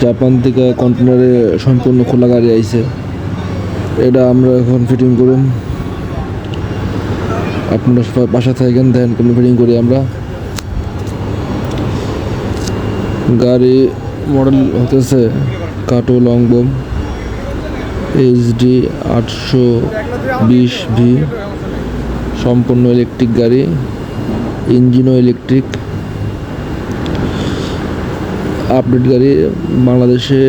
Japan থেকে কন্টেনারে সম্পূর্ণ খোলা গাড়ি আইছে। এটা আমরা এখন ফিটিং করুম। আপনারা সবাই বাসা থাকেন, দেন কেমন ফিটিং করি আমরা। গাড়ি মডেল হতেছে কাটো লংবম HD 820V, সম্পূর্ণ ইলেকট্রিক গাড়ি, ইঞ্জিনও ইলেকট্রিক, আপডেট গাড়ি। বাংলাদেশে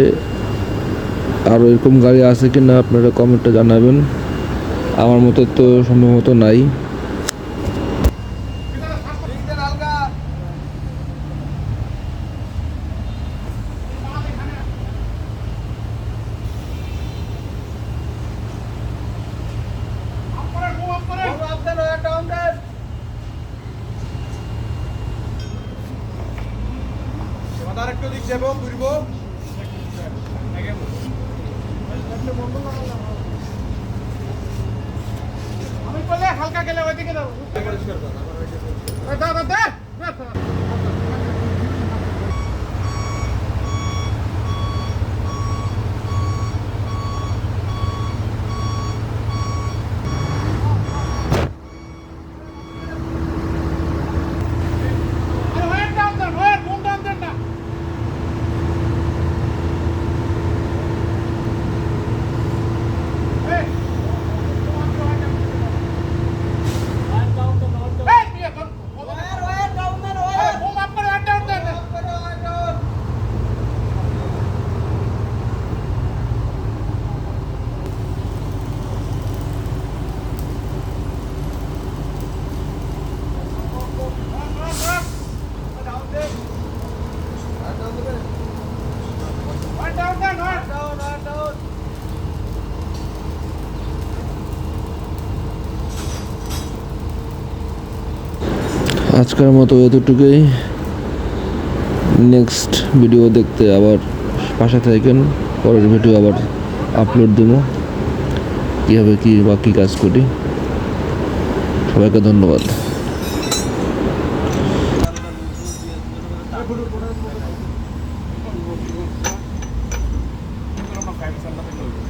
আরও এরকম গাড়ি আছে কি না আপনারা কমেন্টে জানাবেন। আমার মতো তো সম্ভবত নাই। আরেকটু দিক যাবো ঘুরবো আমি বললে হালকা গেলে ওইদিকে যাবো। আজকের মতো এতটুকুই। নেক্সট ভিডিও দেখতে আবার পাশে থাকেন। পরের ভিডিও আবার আপলোড দেবো, কীভাবে কী বা কী কাজ করি। সবাইকে ধন্যবাদ। Five